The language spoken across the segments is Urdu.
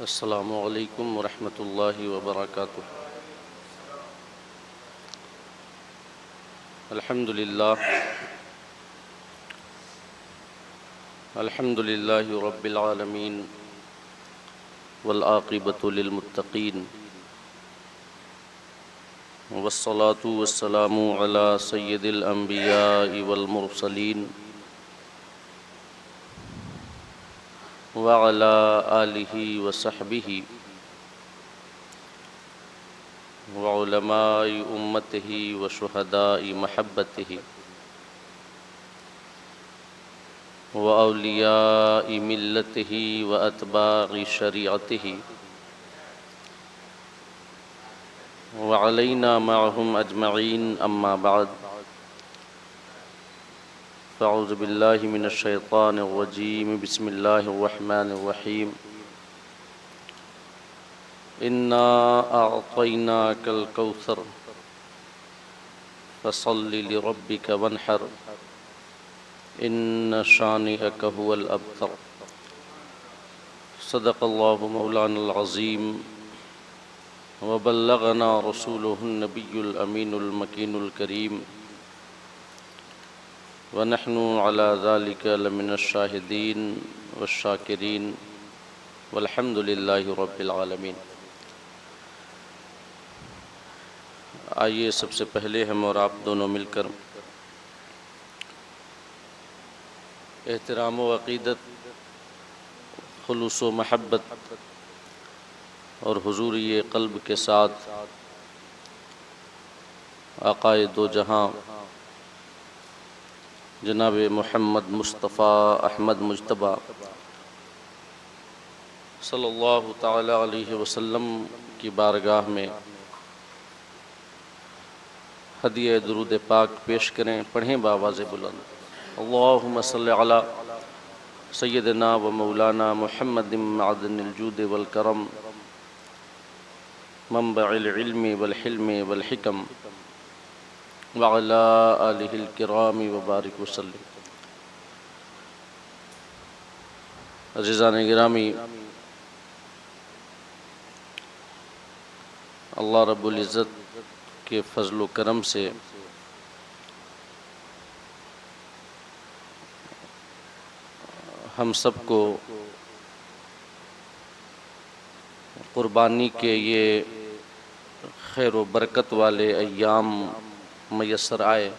السلام علیکم ورحمۃ اللہ وبرکاتہ۔ الحمد للہ رب العالمین والعاقبۃ للمتقین والصلاة والسلام علی سید الانبیاء والمرسلین وعلی آلہ وصحبہ وعلماء امتہ وشہداء محبتہ وأولیاء ملتہ وأتباع شریعتہ وعلینا معهم اجمعین، اما بعد فاعوذ باللہ من الشیطان الرجیم، بسم اللہ الرحمن الرحیم۔ انا اعطیناک الکوثر فصل لربک وانحر ان شانئک هو الابتر۔ صدق اللہ مولانا العظیم وبلغنا رسولہ النبی الامین المکین الکریم ونحن علی ذلک لمن الشاہدین والشاکرین والحمد للہ رب العالمین۔ آئیے سب سے پہلے ہم اور آپ دونوں مل کر احترام و عقیدت، خلوص و محبت اور حضوری قلب کے ساتھ آقائے دو جہاں جناب محمد مصطفیٰ احمد مجتبیٰ صلی اللہ تعالی علیہ وسلم کی بارگاہ میں ہدیہ درود پاک پیش کریں۔ پڑھیں بآواز بلند، اللہم صلی علی سیدنا و مولانا محمد معدن الجود والکرم منبع العلم والحلم والحکم وعلی آلہ الکرام وبارک وسلم۔ عزیزان گرامی، اللہ رب العزت کے فضل و کرم سے ہم سب کو قربانی کے یہ خیر و برکت والے ایام میسر آئے۔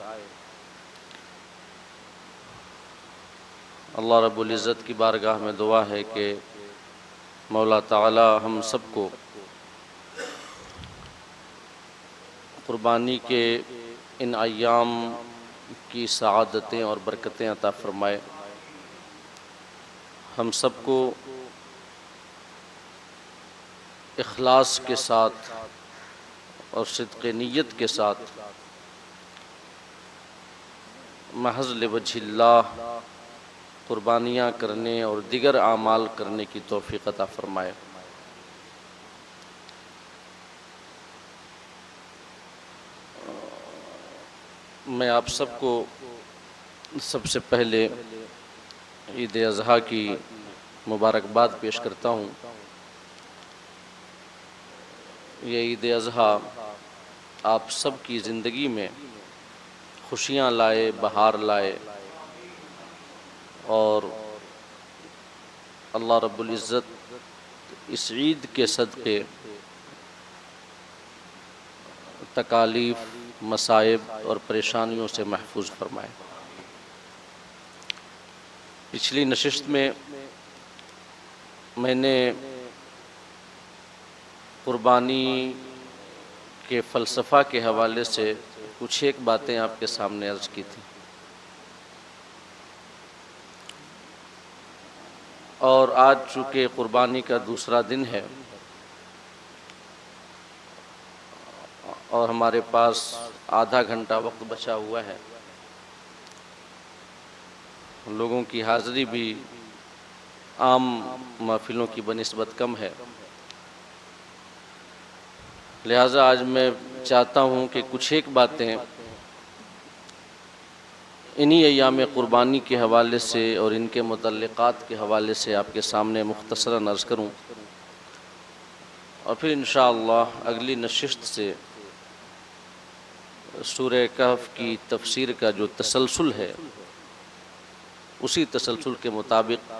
اللہ رب العزت کی بارگاہ میں دعا ہے کہ مولا تعالی ہم سب کو قربانی کے ان ایام کی سعادتیں اور برکتیں عطا فرمائے۔ ہم سب کو اخلاص کے ساتھ اور صدق نیت کے ساتھ محض لوجہ اللہ قربانیاں کرنے اور دیگر اعمال کرنے کی توفیق عطا فرمائے۔ میں آپ سب کو سب سے پہلے عید اضحیٰ کی مبارکباد پیش کرتا ہوں۔ یہ عید اضحیٰ آپ سب کی زندگی میں خوشیاں لائے، بہار لائے، اور اللہ رب العزت اس عید کے صدقے تکالیف، مصائب اور پریشانیوں سے محفوظ فرمائے۔ پچھلی نشست میں نے قربانی کے فلسفہ کے حوالے سے کچھ ایک باتیں آپ کے سامنے عرض کی تھیں، اور آج چونکہ قربانی کا دوسرا دن ہے اور ہمارے پاس آدھا گھنٹہ وقت بچا ہوا ہے، لوگوں کی حاضری بھی عام محفلوں کی بنسبت کم ہے، لہٰذا آج میں چاہتا ہوں کہ کچھ ایک باتیں انہی ایام قربانی کے حوالے سے اور ان کے متعلقات کے حوالے سے آپ کے سامنے مختصراً عرض کروں، اور پھر انشاءاللہ اگلی نشست سے سورہ کہف کی تفسیر کا جو تسلسل ہے اسی تسلسل کے مطابق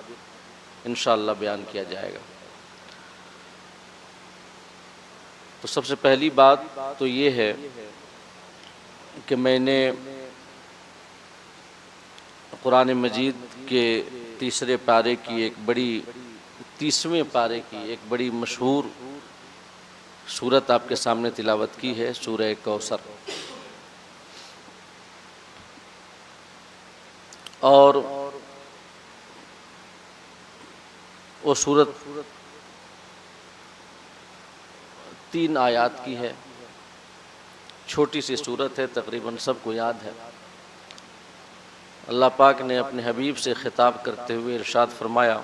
انشاءاللہ بیان کیا جائے گا۔ تو سب سے پہلی بات تو یہ ہے کہ میں نے قرآن مجید کے تیسرے پارے کی تیسویں پارے کی ایک بڑی مشہور سورت آپ کے سامنے تلاوت کی ہے، سورہ کوثر۔ اور وہ سورت 3 آیات کی ہے، چھوٹی سی سورت ہے، تقریباً سب کو یاد ہے۔ اللہ پاک نے اپنے حبیب سے خطاب کرتے ہوئے ارشاد فرمایا،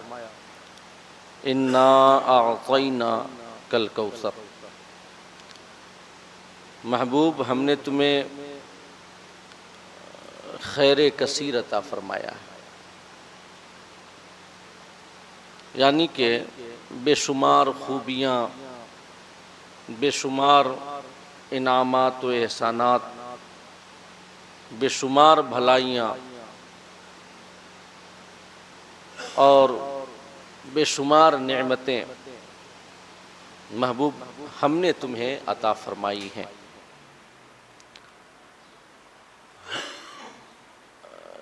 اِنَّا أَعْطَيْنَاكَ الْكَوْثَرَ، محبوب ہم نے تمہیں خیر کثیر عطا فرمایا ہے، یعنی کہ بے شمار خوبیاں، بے شمار انعامات و احسانات، بے شمار بھلائیاں اور بے شمار نعمتیں محبوب ہم نے تمہیں عطا فرمائی ہیں۔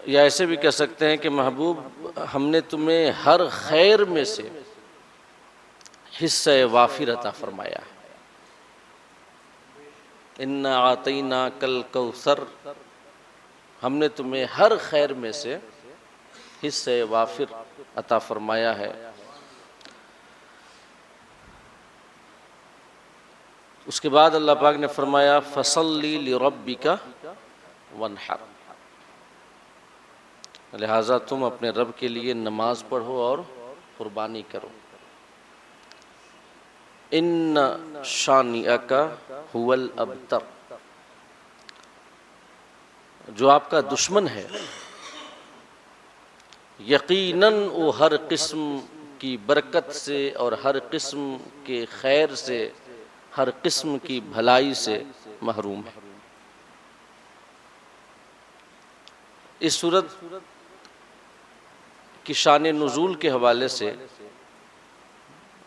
یا ایسے بھی کہہ سکتے ہیں کہ محبوب ہم نے تمہیں ہر خیر میں سے حصہ وافر عطا فرمایا ہے۔ اِنَّا أَعْطَيْنَاكَ الْكَوْثَرَ، ہم نے تمہیں ہر خیر میں سے حصہ وافر عطا فرمایا ہے۔ اس کے بعد اللہ پاک نے فرمایا فَصَلِّ لِرَبِّكَ وَانْحَرْ، لہٰذا تم اپنے رب کے لیے نماز پڑھو اور قربانی کرو۔ اِنَّ شَانِئَكَ هُوَ الْأَبْتَرُ، جو آپ کا دشمن ہے یقیناً وہ ہر قسم کی برکت سے اور ہر قسم کے خیر سے، ہر قسم کی بھلائی سے محروم ہے۔ اس سورت کی شان نزول کے حوالے سے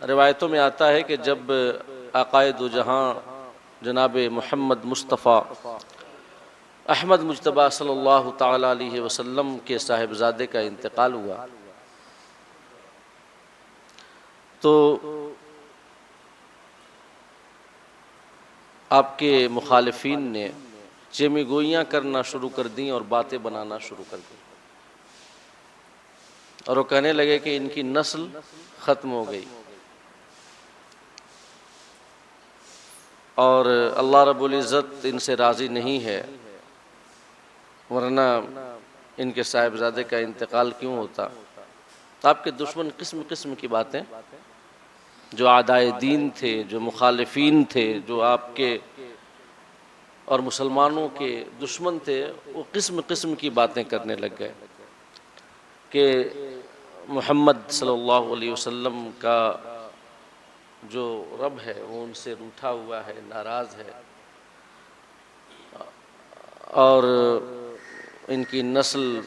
روایتوں میں آتا ہے کہ جب آقائے دو جہاں جناب محمد مصطفیٰ احمد مجتبیٰ صلی اللہ تعالیٰ علیہ وسلم کے صاحبزادے کا انتقال ہوا تو آپ کے مخالفین نے چیمی گوئیاں کرنا شروع کر دیں اور باتیں بنانا شروع کر دیں، اور وہ کہنے لگے کہ ان کی نسل ختم ہو گئی، اور اللہ رب العزت ان سے راضی نہیں ہے، ورنہ ان کے صاحبزادے کا انتقال کیوں ہوتا۔ آپ کے دشمن قسم قسم کی باتیں، جو اعدائے دین تھے، جو مخالفین تھے، جو آپ کے اور مسلمانوں کے دشمن تھے، وہ قسم قسم کی باتیں کرنے لگ گئے کہ محمد صلی اللہ علیہ وسلم کا جو رب ہے وہ ان سے روٹھا ہوا ہے، ناراض ہے، اور ان کی نسل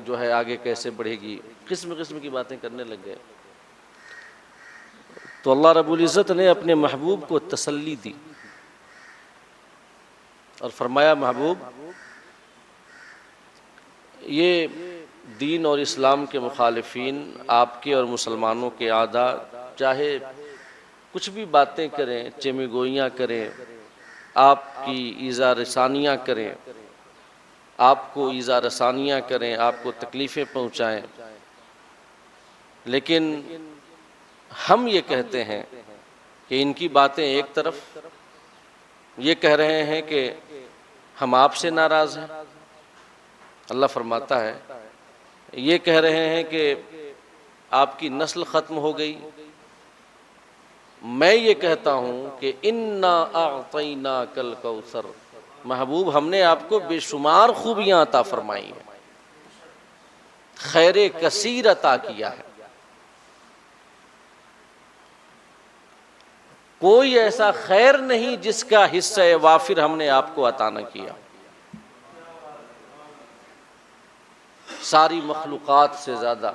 جو ہے آگے کیسے بڑھے گی، قسم قسم کی باتیں کرنے لگ گئے۔ تو اللہ رب العزت نے اپنے محبوب کو تسلی دی اور فرمایا محبوب یہ دین اور اسلام کے مخالفین، آپ کے اور مسلمانوں کے اعداء، چاہے کچھ بھی باتیں کریں، چیمی گوئیاں کریں، آپ کی ایذا رسانیاں کریں، آپ کو ایذا رسانیاں کریں، آپ کو تکلیفیں پہنچائیں، لیکن ہم یہ کہتے ہیں کہ ان کی باتیں ایک طرف، یہ کہہ رہے ہیں کہ ہم آپ سے ناراض ہیں، اللہ فرماتا ہے یہ کہہ رہے ہیں کہ آپ کی نسل ختم ہو گئی، میں یہ کہتا ہوں کہ اِنَّا أَعْطَيْنَاكَ الْكَوْثَرَ، محبوب ہم نے آپ کو بے شمار خوبیاں عطا فرمائی ہیں، خیر کثیر عطا کیا ہے۔ کوئی ایسا خیر نہیں جس کا حصہ وافر ہم نے آپ کو عطا نہ کیا. ساری مخلوقات سے زیادہ.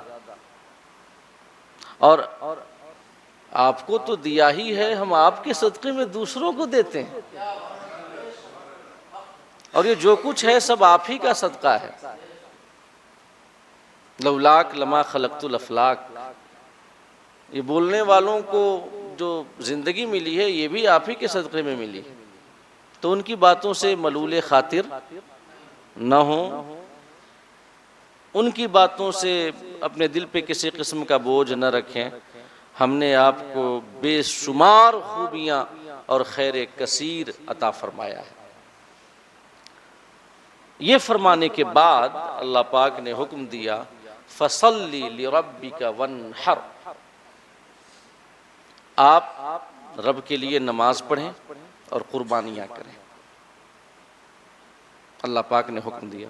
اور آپ کو تو دیا ہی ہے، ہم آپ کے صدقے میں دوسروں کو دیتے ہیں. اور یہ جو کچھ ہے سب آپ ہی کا صدقہ ہے. لولاک لما خلقت الافلاک. یہ بولنے والوں کو جو زندگی ملی ہے یہ بھی آپ ہی کے صدقے میں ملی ہے. تو ان کی باتوں سے ملول خاطر نہ ہوں، ان کی باتوں سے اپنے دل پہ کسی قسم کا بوجھ نہ رکھیں. ہم نے آپ کو بے شمار خوبیاں اور خیر کثیر عطا فرمایا ہے. یہ فرمانے کے بعد اللہ پاک نے حکم دیا فَصَلِّ لِرَبِّكَ وَانْحَرْ. آپ رب کے لیے نماز پڑھیں اور قربانیاں کریں. اللہ پاک نے حکم دیا.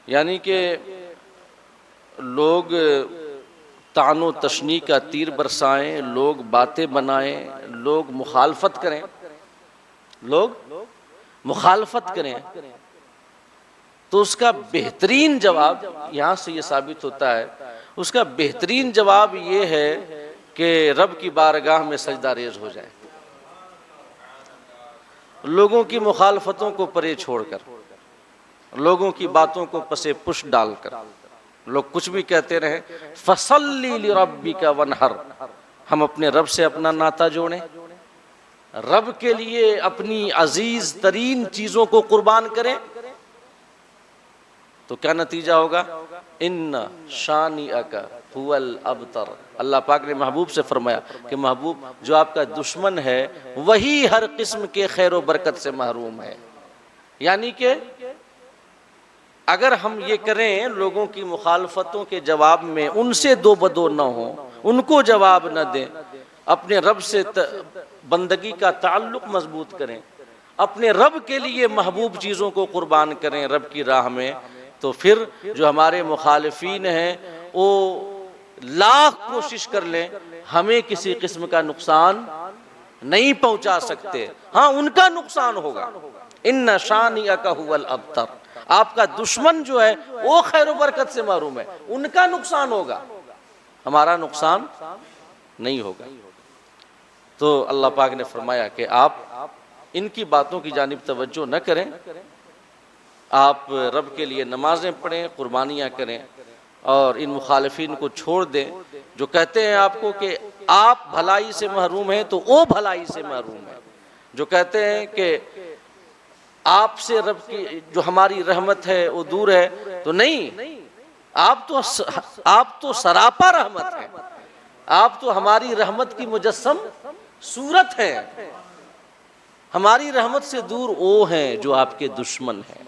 یعنی کہ لوگ طعن و تشنیع کا تیر برسائیں، لوگ باتیں بنائیں، لوگ مخالفت کریں، تو اس کا بہترین جواب یہاں سے یہ ثابت ہوتا ہے، اس کا بہترین جواب یہ ہے کہ رب کی بارگاہ میں سجدہ ریز ہو جائے. لوگوں کی مخالفتوں کو پرے چھوڑ کر، لوگوں کی باتوں کو پسے پش ڈال کر، لوگ کچھ بھی کہتے رہیں، فَصَلِّ لِرَبِّكَ وَانْحَرْ. ہم اپنے رب سے اپنا ناطہ جوڑیں، رب کے لیے اپنی عزیز ترین چیزوں کو قربان کریں. تو کیا نتیجہ ہوگا؟ ان شانئک هو الابتر. اللہ پاک نے محبوب سے فرمایا کہ محبوب جو آپ کا دشمن ہے وہی ہر قسم کے خیر و برکت سے محروم ہے. یعنی کہ اگر ہم یہ کریں لوگوں کی مخالفتوں کے جواب میں ان سے دو بدو نہ ہوں، ان کو جواب نہ دیں، اپنے رب سے بندگی کا تعلق مضبوط کریں، اپنے رب کے لیے محبوب چیزوں کو قربان کریں رب کی راہ میں، تو پھر جو ہمارے مخالفین ہیں وہ لاکھ کوشش کر لیں ہمیں کسی قسم کا نقصان نہیں پہنچا سکتے. ہاں ان کا نقصان ہوگا. ان شانئک هو الابتر. آپ کا دشمن جو ہے وہ خیر و برکت سے محروم ہے، ان کا نقصان ہوگا، ہمارا نقصان نہیں ہوگا. تو اللہ پاک نے فرمایا کہ آپ ان کی باتوں کی جانب توجہ نہ کریں، آپ رب کے لیے نمازیں پڑھیں، قربانیاں کریں، اور ان مخالفین کو چھوڑ دیں جو کہتے ہیں آپ کو کہ آپ بھلائی سے محروم ہیں تو وہ بھلائی سے محروم ہیں، جو کہتے ہیں کہ آپ سے رب کی جو ہماری رحمت ہے وہ دور ہے. تو نہیں، آپ تو سراپا رحمت ہیں، آپ تو ہماری رحمت کی مجسم صورت ہیں. ہماری رحمت سے دور وہ ہیں جو آپ کے دشمن ہیں.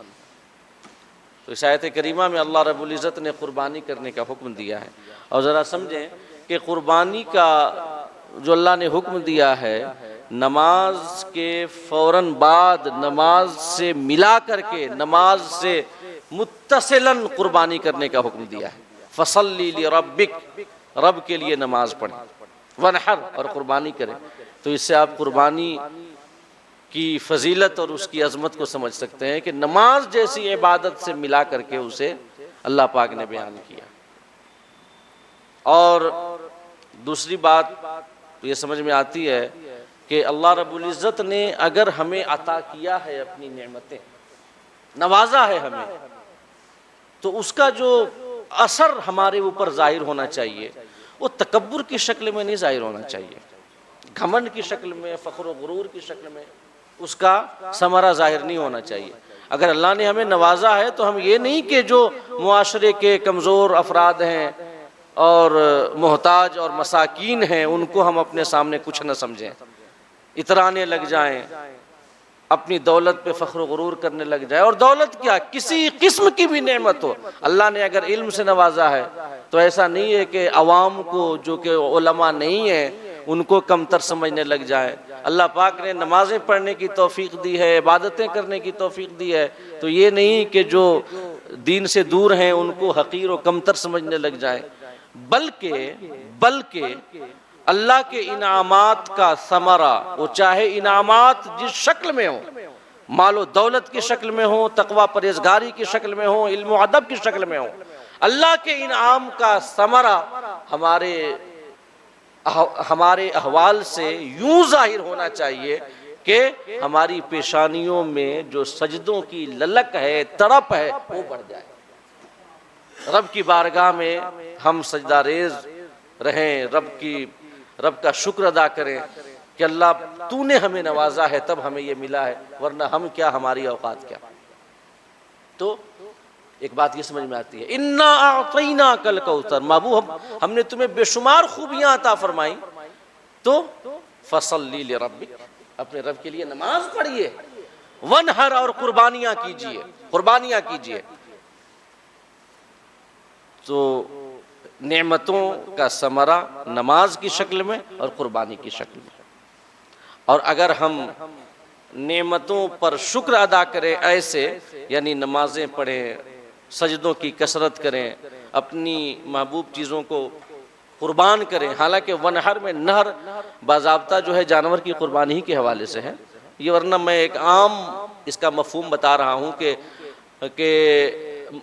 تو اس آیت کریمہ میں اللہ رب العزت نے قربانی کرنے کا حکم دیا ہے. اور ذرا سمجھیں کہ قربانی کا جو اللہ نے حکم دیا ہے نماز کے فوراً بعد، نماز سے ملا کر کے، نماز سے متصلاً قربانی کرنے کا حکم دیا ہے. فَصَلِّ لِرَبِّكَ. رب کے لیے نماز پڑھیں، وَانْحَرْ، اور قربانی کریں. تو اس سے آپ قربانی کی فضیلت اور اس کی عظمت کو سمجھ سکتے ہیں کہ نماز جیسی عبادت سے ملا کر کے اسے اللہ پاک نے بیان کیا. اور دوسری بات یہ سمجھ میں آتی ہے کہ اللہ رب العزت نے اگر ہمیں عطا کیا ہے اپنی نعمتیں، نوازا ہے ہمیں، تو اس کا جو اثر ہمارے اوپر ظاہر ہونا چاہیے وہ تکبر کی شکل میں نہیں ظاہر ہونا چاہیے، گھمنڈ کی شکل میں، فخر و غرور کی شکل میں اس کا ثمرہ ظاہر نہیں ہونا چاہیے. اگر اللہ نے ہمیں نوازا ہے تو ہم یہ نہیں کہ جو معاشرے کے کمزور افراد ہیں اور محتاج اور مساکین ہیں ان کو ہم اپنے سامنے کچھ نہ سمجھیں، اترانے لگ جائیں، اپنی دولت پہ فخر و غرور کرنے لگ جائے. اور دولت کیا، کسی قسم کی بھی نعمت ہو، اللہ نے اگر علم سے نوازا ہے تو ایسا نہیں ہے کہ عوام کو جو کہ علماء نہیں ہیں ان کو کمتر سمجھنے لگ جائیں. اللہ پاک نے نمازیں پڑھنے کی توفیق دی ہے، عبادتیں کرنے کی توفیق دی ہے، تو یہ نہیں کہ جو دین سے دور ہیں ان کو حقیر و کمتر سمجھنے لگ جائیں، بلکہ اللہ کے انعامات کا ثمرہ، وہ چاہے انعامات جس شکل میں ہوں، مال و دولت کی شکل میں ہوں، تقوی پرہیزگاری کی شکل میں ہوں، علم و ادب کی شکل میں ہوں، اللہ کے انعام کا ثمرہ ہمارے احوال سے یوں ظاہر ہونا چاہیے کہ ہماری پیشانیوں میں جو سجدوں کی للک ہے، تڑپ ہے، وہ بڑھ جائے، رب کی بارگاہ میں ہم سجدہ ریز رہیں، رب کا شکر ادا کریں کہ اللہ تو نے ہمیں نوازا ہے تب ہمیں یہ ملا ہے، ورنہ ہم کیا، ہماری اوقات کیا۔ تو ایک بات یہ سمجھ میں آتی ہے، اِنَّا أَعْطَيْنَاكَ الْكَوْثَرَ، محبوب ہم نے تمہیں بے شمار خوبیاں عطا فرمائیں، تو فَصَلِّ لِرَبِّكَ، اپنے رب کے لیے نماز پڑھیے، وَانْحَرْ، اور قربانیاں کیجئے۔ تو نعمتوں کا ثمرہ نماز کی شکل میں اور قربانی کی شکل میں، اور اگر ہم نعمتوں پر شکر ادا کریں ایسے، یعنی نمازیں پڑھیں، سجدوں کی کثرت کریں، اپنی محبوب چیزوں کو قربان کریں، حالانکہ ونہر میں نہر باضابطہ جو ہے جانور کی قربانی ہی کے حوالے سے ہے، یہ ورنہ میں ایک عام اس کا مفہوم بتا رہا ہوں کہ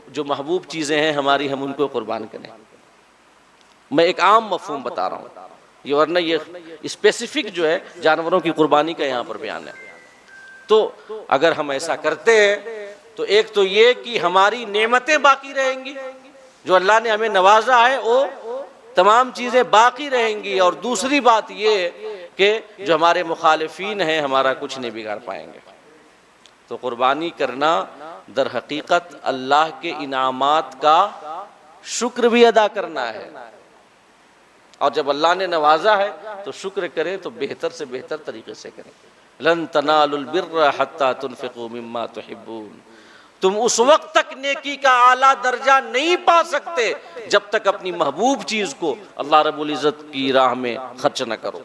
جو محبوب چیزیں ہیں ہماری، ہم ان کو قربان کریں، میں ایک عام مفہوم بتا رہا ہوں، یہ ورنہ یہ اسپیسیفک جو ہے جانوروں کی قربانی کا یہاں پر بیان ہے۔ تو اگر ہم ایسا کرتے ہیں تو ایک تو یہ کہ ہماری نعمتیں باقی رہیں گی، جو اللہ نے ہمیں نوازا ہے وہ تمام چیزیں باقی رہیں گی، اور دوسری بات یہ کہ جو ہمارے مخالفین ہیں ہمارا کچھ نہیں بگاڑ پائیں گے۔ تو قربانی کرنا در حقیقت اللہ کے انعامات کا شکر بھی ادا کرنا ہے، اور جب اللہ نے نوازا ہے تو شکر کریں تو بہتر سے بہتر طریقے سے کریں۔ لن تنالوا البر حتى تنفقوا مما تحبون، تم اس وقت تک نیکی کا اعلیٰ درجہ نہیں پا سکتے جب تک اپنی محبوب چیز کو اللہ رب العزت کی راہ میں خرچ نہ کرو۔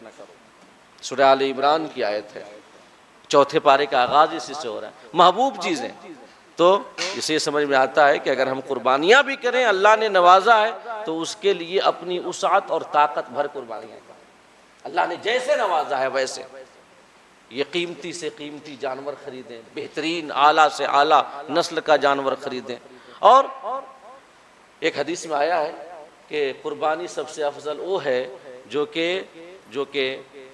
سورہ آل عمران کی آیت ہے، چوتھے پارے کا آغاز اسی سے ہو رہا ہے، محبوب چیزیں۔ تو اسے سمجھ میں آتا ہے کہ اگر ہم قربانیاں بھی کریں، اللہ نے نوازا ہے تو اس کے لیے اپنی وسعت اور طاقت بھر قربانیاں کریں، اللہ نے جیسے نوازا ہے ویسے۔ یہ قیمتی سے قیمتی جانور خریدیں، بہترین اعلیٰ سے اعلیٰ نسل کا جانور خریدیں، اور ایک حدیث میں آیا ہے کہ قربانی سب سے افضل وہ ہے جو کہ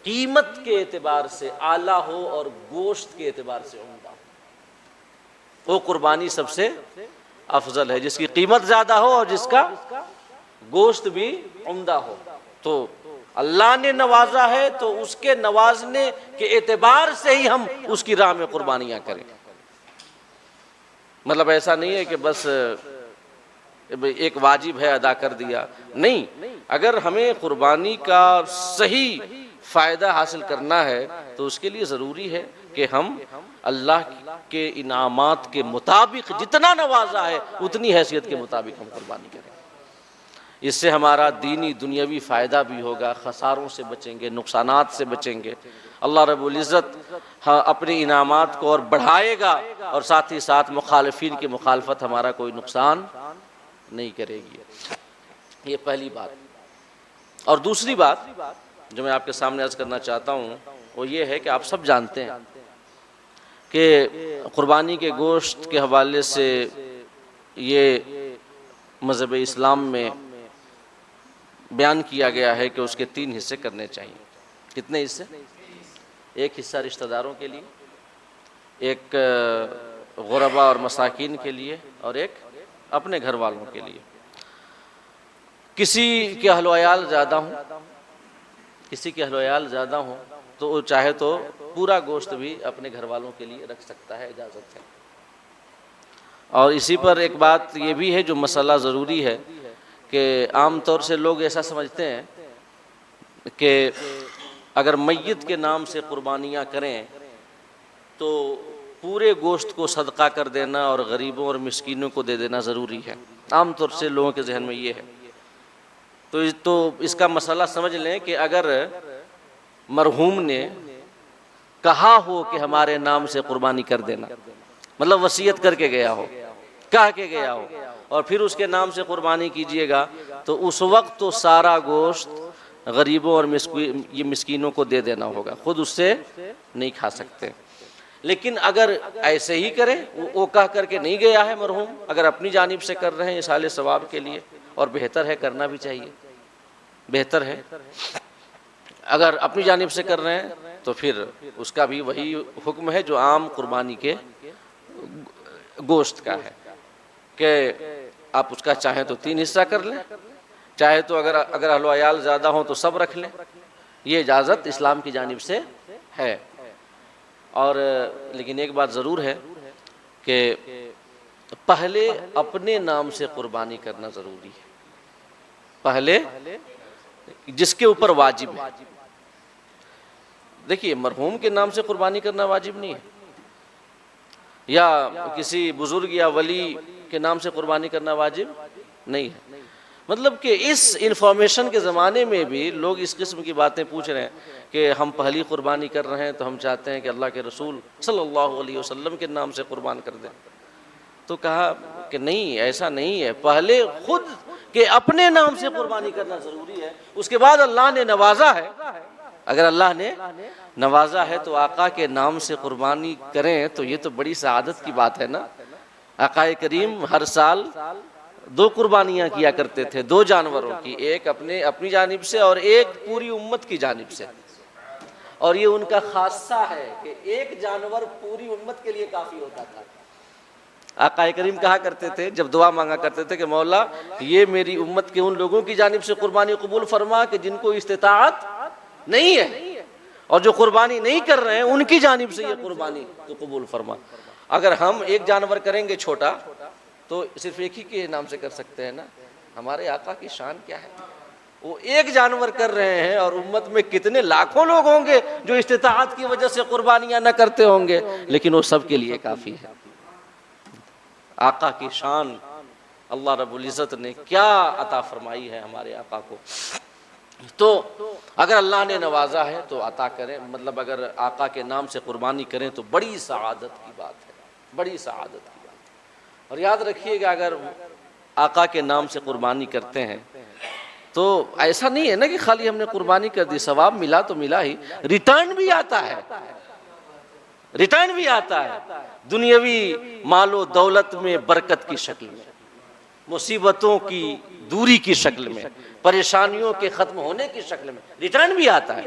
قیمت کے اعتبار سے اعلیٰ ہو اور گوشت کے اعتبار سے عمدہ ہو، وہ قربانی سب سے افضل ہے، جس کی قیمت زیادہ ہو اور جس کا گوشت بھی عمدہ ہو۔ تو اللہ نے نوازا ہے تو اس کے نوازنے کے اعتبار سے ہی ہم اس کی راہ میں قربانیاں کریں، مطلب ایسا نہیں ہے کہ بس ایک واجب ہے ادا کر دیا، نہیں، اگر ہمیں قربانی کا صحیح فائدہ حاصل کرنا ہے تو اس کے لیے ضروری ہے کہ ہم اللہ کے انعامات کے مطابق جتنا نوازا ہے اتنی حیثیت کے مطابق ہم قربانی کریں، اس سے ہمارا دینی دنیاوی فائدہ بھی ہوگا، خساروں سے بچیں گے، نقصانات سے بچیں گے، اللہ رب العزت اپنے انعامات کو اور بڑھائے گا، اور ساتھ ہی ساتھ مخالفین کی مخالفت ہمارا کوئی نقصان نہیں کرے گی۔ یہ پہلی بات۔ اور دوسری بات جو میں آپ کے سامنے عرض کرنا چاہتا ہوں وہ یہ ہے کہ آپ سب جانتے ہیں کہ قربانی کے گوشت کے حوالے سے یہ مذہب اسلام میں بیان کیا گیا ہے کہ اس کے 3 حصے کرنے چاہیے۔ کتنے حصے؟ ایک حصہ رشتہ داروں کے لیے، ایک غرباء اور مساکین کے لیے، اور ایک اپنے گھر والوں کے لیے۔ کسی کے اہل و عیال زیادہ ہوں تو وہ چاہے تو پورا گوشت بھی اپنے گھر والوں کے لیے رکھ سکتا ہے، اجازت ہے۔ اور اسی پر ایک بات یہ بھی ہے جو مسئلہ ضروری ہے کہ عام طور سے لوگ ایسا سمجھتے ہیں کہ اگر میت کے نام سے قربانیاں کریں تو پورے گوشت کو صدقہ کر دینا اور غریبوں اور مسکینوں کو دے دینا ضروری ہے، عام طور سے لوگوں کے ذہن میں یہ ہے۔ تو اس کا مسئلہ سمجھ لیں کہ اگر مرحوم نے کہا ہو کہ ہمارے نام سے قربانی کر دینا، مطلب وصیت کر کے گیا ہو، کہہ کے گیا ہو، اور پھر اس کے نام سے قربانی کیجئے گا، تو اس وقت تو سارا گوشت غریبوں اور یہ مسکینوں کو دے دینا ہوگا، خود اس سے نہیں کھا سکتے۔ لیکن اگر ایسے ہی کریں، وہ کہہ کر کے نہیں گیا ہے مرحوم، اگر اپنی جانب سے کر رہے ہیں اصال ثواب کے لیے، اور بہتر ہے، کرنا بھی چاہیے، بہتر ہے۔ اگر اپنی جانب سے کر رہے ہیں تو پھر اس کا بھی وہی حکم ہے جو عام قربانی کے گوشت کا ہے، کہ آپ اس کا چاہیں تو 3 حصہ کر لیں، چاہے تو اگر اہل و عیال زیادہ ہوں تو سب رکھ لیں، یہ اجازت اسلام کی جانب سے ہے۔ اور لیکن ایک بات ضرور ہے کہ پہلے اپنے نام سے قربانی کرنا ضروری ہے، پہلے جس کے اوپر واجب ہے۔ دیکھیے مرحوم کے نام سے قربانی کرنا واجب نہیں ہے، یا کسی بزرگ یا ولی کے نام سے قربانی کرنا واجب نہیں ہے۔ مطلب کہ اس انفارمیشن کے زمانے میں بھی لوگ اس قسم کی باتیں پوچھ رہے ہیں کہ ہم پہلی قربانی کر رہے ہیں تو ہم چاہتے ہیں کہ اللہ کے رسول صلی اللہ علیہ وسلم کے نام سے قربان کر دیں۔ تو کہا کہ نہیں، ایسا نہیں ہے، پہلے خود کے اپنے نام سے قربانی کرنا ضروری ہے، اس کے بعد اللہ نے نوازا ہے، اگر اللہ نے نوازا ہے تو آقا کے نام سے قربانی کریں تو یہ تو بڑی سعادت کی بات ہے نا۔ آقا کریم ہر سال 2 قربانیاں کیا کرتے تھے، 2 جانوروں کی، ایک اپنی جانب سے اور ایک پوری امت کی جانب سے، اور یہ ان کا خاصہ ہے کہ ایک جانور پوری امت کے لیے کافی ہوتا تھا۔ آقا کریم کہا کرتے تھے جب دعا مانگا کرتے تھے کہ مولا یہ میری امت کے ان لوگوں کی جانب سے قربانی قبول فرما کہ جن کو استطاعت نہیں ہے، اور جو قربانی نہیں کر رہے ہیں ان کی جانب سے یہ قربانی تو قبول فرما۔ اگر ہم ایک جانور کریں گے چھوٹا تو صرف ایک ہی کے نام سے کر سکتے ہیں نا۔ ہمارے آقا کی شان کیا ہے، وہ ایک جانور کر رہے ہیں اور امت میں کتنے لاکھوں لوگ ہوں گے جو استطاعت کی وجہ سے قربانیاں نہ کرتے ہوں گے، لیکن وہ سب کے لیے کافی ہے۔ آقا کی شان اللہ رب العزت نے کیا عطا فرمائی ہے ہمارے آقا کو۔ تو اگر اللہ نے نوازا ہے تو عطا کریں، مطلب اگر آقا کے نام سے قربانی کریں تو بڑی سعادت کی بات ہے، بڑی سعادت کی بات ہے۔ اور یاد رکھیے کہ اگر آقا کے نام سے قربانی کرتے ہیں تو ایسا نہیں ہے نا کہ خالی ہم نے قربانی کر دی، ثواب ملا تو ملا ہی، ریٹرن بھی آتا ہے، ریٹرن بھی آتا ہے، دنیاوی مال و دولت میں برکت کی شکل میں، مصیبتوں کی دوری کی شکل میں، پریشانیوں کے ختم ہونے کی شکل میں ریٹرن بھی آتا ہے۔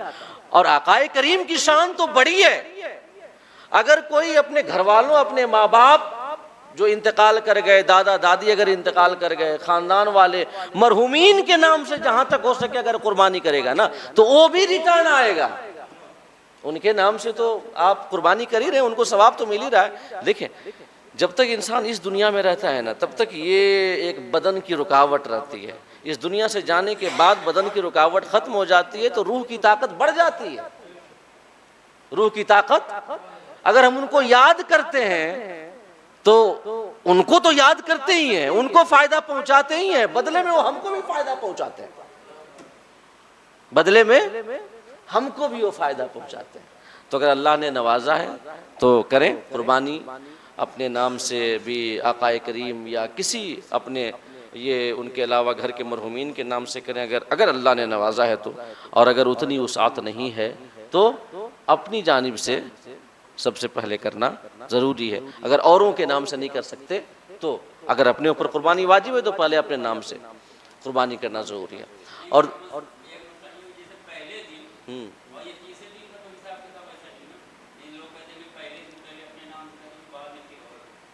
اور آقا کریم کی شان تو بڑی ہے، اگر کوئی اپنے گھر والوں، اپنے ماں باپ جو انتقال کر گئے، دادا دادی اگر انتقال کر گئے، خاندان والے، مرحومین کے نام سے جہاں تک ہو سکے اگر قربانی کرے گا نا تو وہ بھی ریٹرن آئے گا۔ ان کے نام سے تو آپ قربانی کر ہی رہے ہیں، ان کو ثواب تو مل ہی رہا ہے۔ دیکھیں جب تک انسان اس دنیا میں رہتا ہے نا تب تک یہ ایک بدن کی رکاوٹ رہتی ہے، اس دنیا سے جانے کے بعد بدن کی رکاوٹ ختم ہو جاتی ہے تو روح کی طاقت بڑھ جاتی ہے۔ روح کی طاقت اگر ہم ان کو یاد کرتے ہیں تو ان کو تو یاد کرتے ہی ہیں، ان کو فائدہ پہنچاتے ہی ہیں، بدلے میں وہ ہم کو بھی فائدہ پہنچاتے ہیں، بدلے میں ہم کو بھی وہ فائدہ پہنچاتے ہیں۔ تو اگر اللہ نے نوازا ہے تو کریں قربانی، اپنے نام سے بھی آقا کریم یا کسی اپنے یہ ان کے علاوہ گھر کے مرحومین کے نام سے کریں اگر اللہ نے نوازا ہے تو، اور اگر اتنی وسعت نہیں ہے تو اپنی جانب سے سب سے پہلے کرنا ضروری ہے۔ اگر اوروں کے نام سے نہیں کر سکتے تو اگر اپنے اوپر قربانی واجب ہے تو پہلے اپنے نام سے قربانی کرنا ضروری ہے۔ اور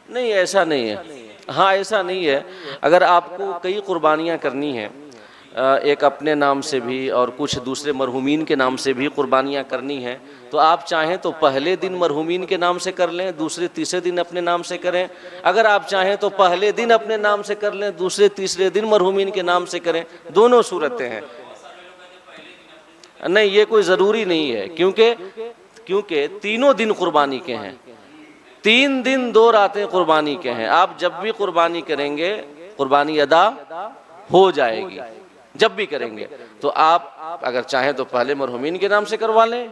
نہیں ایسا نہیں ہے، ہاں ایسا نہیں ہے، اگر آپ کو کئی قربانیاں کرنی ہیں، ایک اپنے نام سے بھی اور کچھ دوسرے مرحومین کے نام سے بھی قربانیاں کرنی ہیں تو آپ چاہیں تو پہلے دن مرحومین کے نام سے کر لیں، دوسرے تیسرے دن اپنے نام سے کریں، اگر آپ چاہیں تو پہلے دن اپنے نام سے کر لیں، دوسرے تیسرے دن مرحومین کے نام سے کریں، دونوں صورتیں ہیں۔ نہیں یہ کوئی ضروری نہیں ہے، کیونکہ تینوں دن قربانی کے ہیں، 3 دن 2 راتیں قربانی کے ہیں، آپ جب بھی قربانی کریں گے قربانی ادا ہو جائے گی، جب بھی کریں گے تو آپ اگر چاہیں تو پہلے مرحومین کے نام سے کروا لیں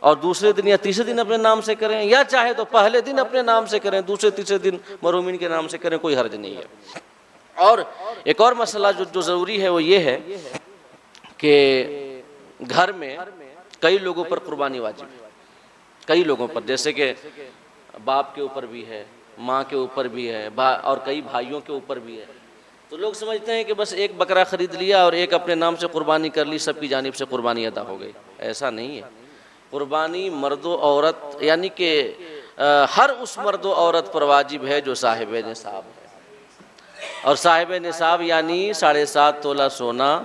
اور دوسرے دن یا تیسرے دن اپنے نام سے کریں، یا چاہے تو پہلے دن اپنے نام سے کریں، دوسرے تیسرے دن مرحومین کے نام سے کریں، کوئی حرج نہیں ہے۔ اور ایک اور مسئلہ جو ضروری ہے وہ یہ ہے کہ گھر میں کئی لوگوں پر قربانی واجب ہے، کئی لوگوں پر، جیسے کہ باپ کے اوپر بھی ہے، ماں کے اوپر بھی ہے، اور کئی بھائیوں کے اوپر بھی ہے۔ تو لوگ سمجھتے ہیں کہ بس ایک بکرا خرید لیا اور ایک اپنے نام سے قربانی کر لی، سب کی جانب سے قربانی ادا ہو گئی۔ ایسا نہیں ہے۔ قربانی مرد و عورت، یعنی کہ ہر اس مرد و عورت پر واجب ہے جو صاحب نصاب ہے، اور صاحب نصاب یعنی 7.5 تولہ سونا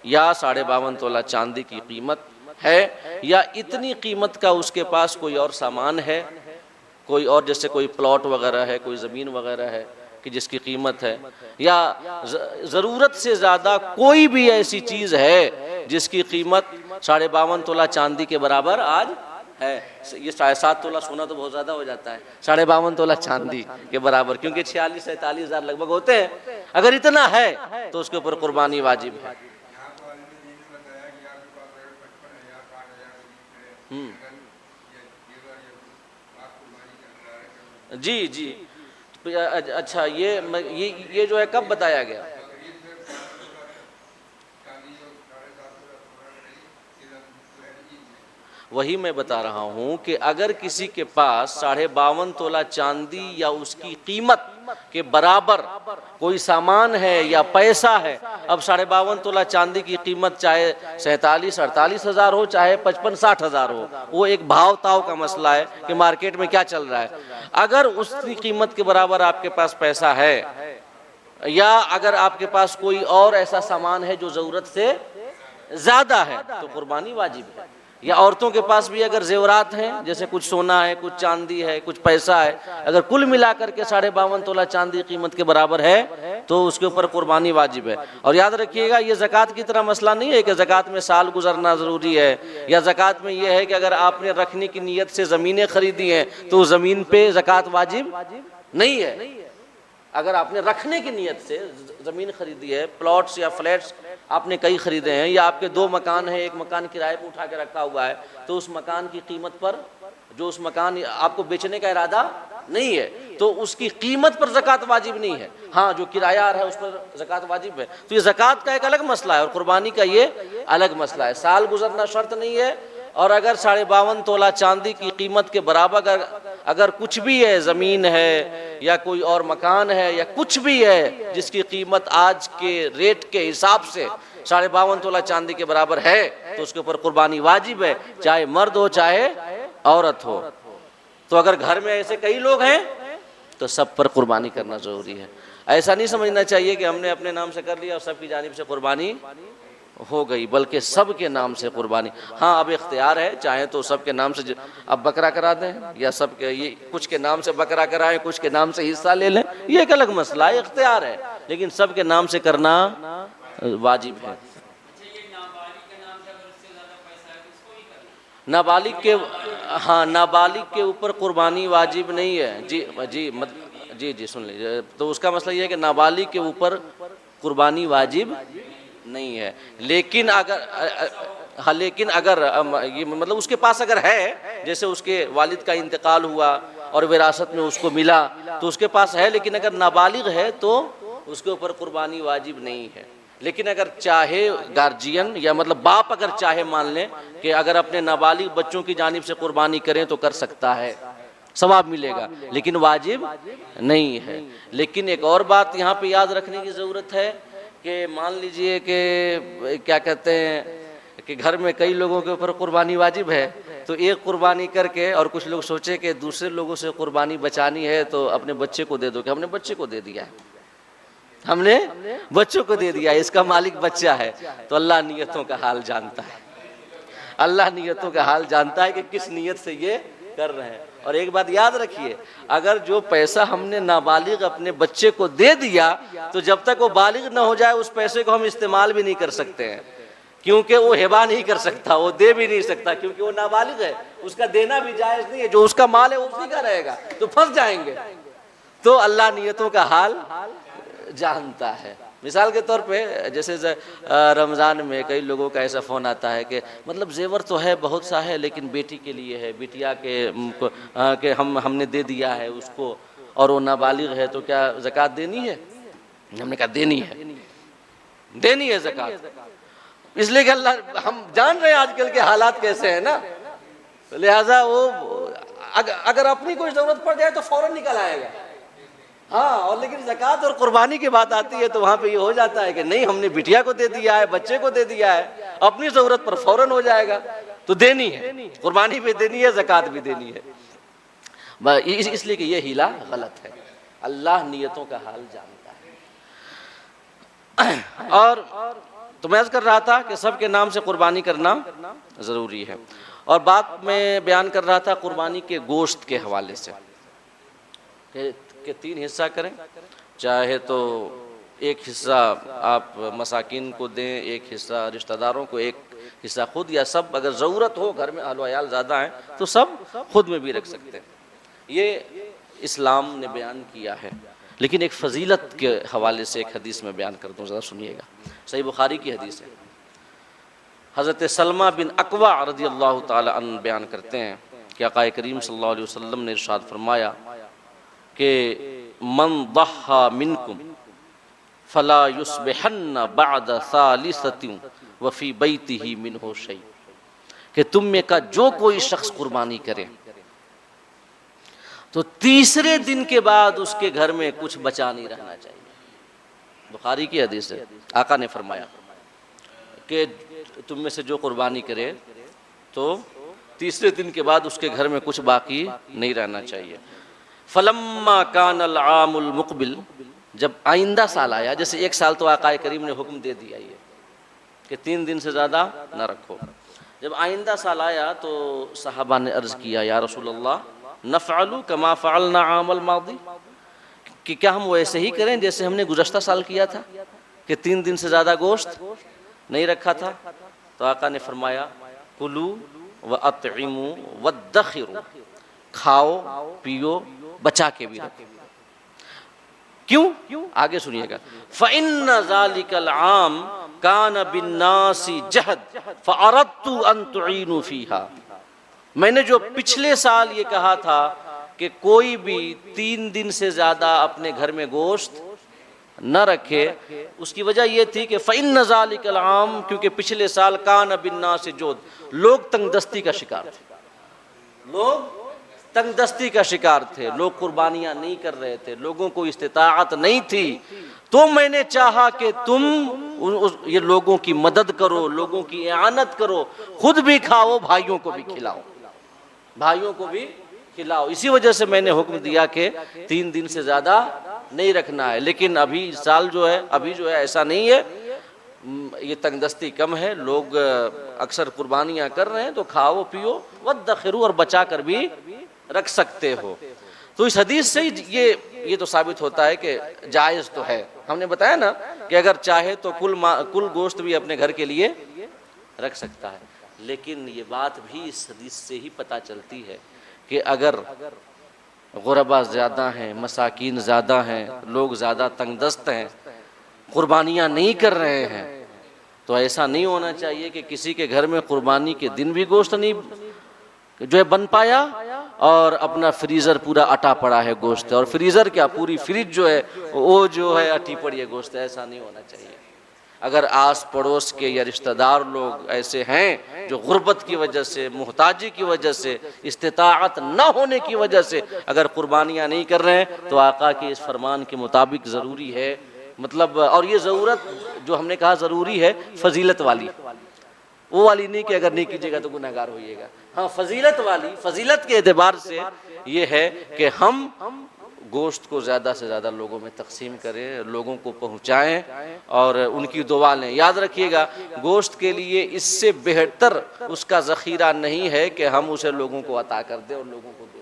یا 52.5 تولہ چاندی کی قیمت ہے، یا اتنی قیمت کا اس کے پاس کوئی اور سامان ہے، کوئی اور، جیسے کوئی پلاٹ وغیرہ ہے، کوئی زمین وغیرہ ہے کہ جس کی قیمت ہے، یا ضرورت سے زیادہ کوئی بھی ایسی چیز ہے جس کی قیمت 52.5 تولہ چاندی کے برابر آج ہے۔ یہ 7.5 تولہ سونا تو بہت زیادہ ہو جاتا ہے، 52.5 تولہ چاندی کے برابر، کیونکہ 46-47 ہزار لگ بھگ ہوتے ہیں۔ اگر اتنا ہے تو اس کے اوپر قربانی واجب ہے۔ جی جی، اچھا، یہ جو ہے کب بتایا گیا؟ وہی میں بتا رہا ہوں کہ اگر کسی کے پاس 52.5 تولہ چاندی یا اس کی قیمت کے برابر کوئی سامان ہے یا پیسہ ہے، اب 52.5 تولہ چاندی کی قیمت چاہے 47-48 ہزار ہو، چاہے 55-60 ہزار ہو، وہ ایک بھاؤ تاؤ کا مسئلہ ہے کہ مارکیٹ میں کیا چل رہا ہے۔ اگر اس کی قیمت کے برابر آپ کے پاس پیسہ ہے، یا اگر آپ کے پاس کوئی اور ایسا سامان ہے جو ضرورت سے زیادہ ہے، تو قربانی واجب ہے۔ یا عورتوں کے پاس بھی اگر زیورات ہیں، جیسے کچھ سونا ہے، کچھ چاندی ہے، کچھ پیسہ ہے، اگر کل ملا کر کے 52.5 تولہ چاندی قیمت کے برابر ہے تو اس کے اوپر قربانی واجب ہے۔ اور یاد رکھیے گا، یہ زکوٰۃ کی طرح مسئلہ نہیں ہے کہ زکوٰۃ میں سال گزرنا ضروری ہے، یا زکوٰۃ میں یہ ہے کہ اگر آپ نے رکھنے کی نیت سے زمینیں خریدی ہیں تو زمین پہ زکوٰۃ واجب نہیں ہے۔ اگر آپ نے رکھنے کی نیت سے زمین خریدی ہے، پلاٹس یا فلیٹس آپ نے کئی خریدے ہیں، یا آپ کے 2 مکان ہیں، ایک مکان کرائے پہ اٹھا کے رکھا ہوا ہے، تو اس مکان کی قیمت پر، جو اس مکان آپ کو بیچنے کا ارادہ نہیں ہے، تو اس کی قیمت پر زکوٰۃ واجب نہیں ہے۔ ہاں، جو کرایہ ہے اس پر زکوٰۃ واجب ہے۔ تو یہ زکوٰۃ کا ایک الگ مسئلہ ہے، اور قربانی کا یہ الگ مسئلہ ہے۔ سال گزرنا شرط نہیں ہے، اور اگر 52.5 تولہ چاندی کی قیمت کے برابر اگر کچھ بھی ہے، زمین ہے یا کوئی اور مکان ہے یا کچھ بھی ہے جس کی قیمت آج کے ریٹ کے حساب سے 52.5 تولہ چاندی کے برابر ہے، تو اس کے اوپر قربانی واجب ہے، چاہے مرد ہو چاہے عورت ہو۔ تو اگر گھر میں ایسے کئی لوگ ہیں تو سب پر قربانی کرنا ضروری ہے۔ ایسا نہیں سمجھنا چاہیے کہ ہم نے اپنے نام سے کر لیا اور سب کی جانب سے قربانی ہو گئی، بلکہ سب کے نام سے قربانی۔ ہاں، اب اختیار ہے، چاہیں تو سب کے نام سے اب بکرا کرا دیں، یا سب کے یہ کچھ کے نام سے بکرا کرائیں، کچھ کے نام سے حصہ لے لیں، یہ ایک الگ مسئلہ ہے، اختیار ہے، لیکن سب کے نام سے کرنا واجب ہے۔ نابالغ کے، ہاں، نابالغ کے اوپر قربانی واجب نہیں ہے۔ جی سن لیجیے، تو اس کا مسئلہ یہ ہے کہ نابالغ کے اوپر قربانی واجب نہیں ہے، لیکن اگر یہ مطلب اس کے پاس اگر ہے، جیسے اس کے والد کا انتقال ہوا اور وراثت میں اس کو ملا تو اس کے پاس ہے، لیکن اگر نابالغ ہے تو اس کے اوپر قربانی واجب نہیں ہے۔ لیکن اگر چاہے گارجین، یا مطلب باپ اگر چاہے، مان لیں کہ اگر اپنے نابالغ بچوں کی جانب سے قربانی کریں تو کر سکتا ہے، ثواب ملے گا، لیکن واجب نہیں ہے۔ لیکن ایک اور بات یہاں پہ یاد رکھنے کی ضرورت ہے کہ مان لیجئے کہ کیا کہتے ہیں کہ گھر میں کئی لوگوں کے اوپر قربانی واجب ہے، تو ایک قربانی کر کے، اور کچھ لوگ سوچے کہ دوسرے لوگوں سے قربانی بچانی ہے تو اپنے بچے کو دے دو، کہ ہم نے بچے کو دے دیا ہے، ہم نے بچوں کو دے دیا، اس کا مالک بچہ ہے۔ تو اللہ نیتوں کا حال جانتا ہے، اللہ نیتوں کا حال جانتا ہے کہ کس نیت سے یہ کر رہے ہیں۔ اور ایک بات یاد رکھیے، اگر جو پیسہ ہم نے نابالغ اپنے بچے کو دے دیا تو جب تک وہ بالغ نہ ہو جائے اس پیسے کو ہم استعمال بھی نہیں کر سکتے ہیں، کیونکہ وہ ہبہ نہیں کر سکتا، وہ دے بھی نہیں سکتا، کیونکہ وہ نابالغ ہے، اس کا دینا بھی جائز نہیں ہے، جو اس کا مال ہے اسی کا رہے گا، تو پھنس جائیں گے۔ تو اللہ نیتوں کا حال جانتا ہے۔ مثال کے طور پہ جیسے رمضان میں کئی لوگوں کا ایسا فون آتا ہے کہ مطلب زیور تو ہے بہت سا ہے، لیکن بیٹی کے لیے ہے، بیٹیا کہ ہم نے دے دیا ہے اس کو، اور وہ نابالغ ہے، تو کیا زکوٰۃ دینی ہے؟ ہم نے کہا دینی ہے زکوٰۃ۔ اس لیے کہ اللہ ہم جان رہے ہیں آج کل کے حالات کیسے ہیں نا، لہٰذا وہ اگر اپنی کوئی ضرورت پڑ جائے تو فوراً نکل آئے گا. ہاں، اور لیکن زکوٰۃ اور قربانی کی بات آتی ہے تو وہاں پہ یہ ہو جاتا ہے کہ نہیں، ہم نے بٹیا کو دے دیا ہے، بچے کو دے دیا ہے، اپنی ضرورت پر فوراً ہو جائے گا. تو دینی ہے، قربانی بھی دینی ہے، زکوٰۃ بھی دینی ہے. اس لیے کہ یہ ہیلا غلط ہے. اللہ نیتوں کا حال جانتا ہے. اور تو میں عرض کر رہا تھا کہ سب کے نام سے قربانی کرنا ضروری ہے. اور بات میں بیان کر رہا تھا قربانی کے گوشت کے حوالے سے کہ 3 حصہ کریں، چاہے تو ایک حصہ آپ مساکین کو دیں، ایک حصہ رشتہ داروں کو، ایک حصہ خود، یا سب اگر ضرورت ہو، گھر میں اہل و عیال زیادہ ہیں تو سب خود میں بھی رکھ سکتے ہیں. یہ اسلام نے بیان کیا ہے. لیکن ایک فضیلت کے حوالے سے ایک حدیث میں بیان کرتا ہوں، ذرا سنیے گا. صحیح بخاری کی حدیث ہے. حضرت سلمہ بن اکوع رضی اللہ تعالی عنہ بیان کرتے ہیں کہ آقا کریم صلی اللہ علیہ وسلم نے ارشاد فرمایا کہ من ضحى منکم فلا یصبحن بعد ثالثۃ وفی بیتہ منہ شیء، کہ تم میں کا جو کوئی شخص قربانی کرے تو تیسرے دن کے بعد اس کے گھر میں کچھ بچا نہیں رہنا چاہیے. بخاری کی حدیث ہے. آقا نے فرمایا کہ تم میں سے جو قربانی کرے تو تیسرے دن کے بعد اس کے گھر میں کچھ باقی نہیں رہنا چاہیے. فلما کان العام المقبل، جب آئندہ سال آیا، جیسے ایک سال تو آقا کریم نے حکم دے دیا یہ کہ 3 دن سے زیادہ نہ رکھو. جب آئندہ سال آیا تو صحابہ نے عرض کیا یا رسول اللہ نفعل کما فعلنا عام الماضی، کہ کیا ہم ویسے ہی کریں جیسے ہم نے گزشتہ سال کیا تھا کہ 3 دن سے زیادہ گوشت نہیں رکھا تھا. تو آقا نے فرمایا کلو واطعموا وادخروا، کھاؤ پیو بچا کے بھی رکھو. کیوں؟ آگے سنیے گا. فإن ذلك العام كان بالناس جهد فأردت أن تعينوا فيها، میں نے جو پچھلے سال یہ کہا تھا کہ کوئی بھی 3 دن سے زیادہ اپنے گھر میں گوشت نہ رکھے، اس کی وجہ یہ تھی کہ فإن ذلك العام، کیونکہ پچھلے سال كان بالناس جهد، لوگ تنگ دستی کا شکار تھے، لوگ تنگ دستی کا شکار تھے، لوگ قربانیاں نہیں کر رہے تھے، لوگوں کو استطاعت نہیں تھی. تو میں نے چاہا کہ تم یہ لوگوں کی مدد کرو، لوگوں کی اعانت کرو، خود بھی کھاؤ، بھائیوں کو بھی کھلاؤ، بھائیوں کو بھی کھلاؤ. اسی وجہ سے میں نے حکم دیا کہ 3 دن سے زیادہ نہیں رکھنا ہے. لیکن ابھی سال جو ہے ایسا نہیں ہے، یہ تنگ دستی کم ہے، لوگ اکثر قربانیاں کر رہے ہیں، تو کھاؤ پیو وادخروا، اور بچا کر بھی رکھ سکتے ہو. تو اس حدیث سے یہ تو ثابت ہوتا ہے کہ جائز تو ہے. ہم نے بتایا نا کہ اگر چاہے تو کل گوشت بھی اپنے گھر کے لیے رکھ سکتا ہے. لیکن یہ بات بھی اس حدیث سے ہی پتہ چلتی ہے کہ اگر غربا زیادہ ہیں، مساکین زیادہ ہیں، لوگ زیادہ تنگ دست ہیں، قربانیاں نہیں کر رہے ہیں، تو ایسا نہیں ہونا چاہیے کہ کسی کے گھر میں قربانی کے دن بھی گوشت نہیں جو ہے بن پایا اور اپنا فریزر پورا اٹا پڑا ہے گوشت، اور فریزر کیا پوری فریج جو ہے وہ جو ہے اٹی پڑی ہے گوشت. ایسا نہیں ہونا چاہیے. اگر آس پڑوس کے یا رشتہ دار لوگ ایسے ہیں جو غربت کی وجہ سے، محتاجی کی وجہ سے، استطاعت نہ ہونے کی وجہ سے اگر قربانیاں نہیں کر رہے ہیں، تو آقا کے اس فرمان کے مطابق ضروری ہے، مطلب، اور یہ ضرورت جو ہم نے کہا ضروری ہے فضیلت والی، وہ والی نہیں کہ اگر نہیں کیجیے گا تو گنہگار ہوئیے گا. ہاں، فضیلت والی، فضیلت کے اعتبار سے یہ ہے کہ ہم گوشت کو زیادہ سے زیادہ لوگوں میں تقسیم کریں، لوگوں کو پہنچائیں اور ان کی دعا لیں. یاد رکھیے گا گوشت کے لیے اس سے بہتر اس کا ذخیرہ نہیں ہے کہ ہم اسے لوگوں کو عطا کر دیں اور لوگوں کو دے دیں.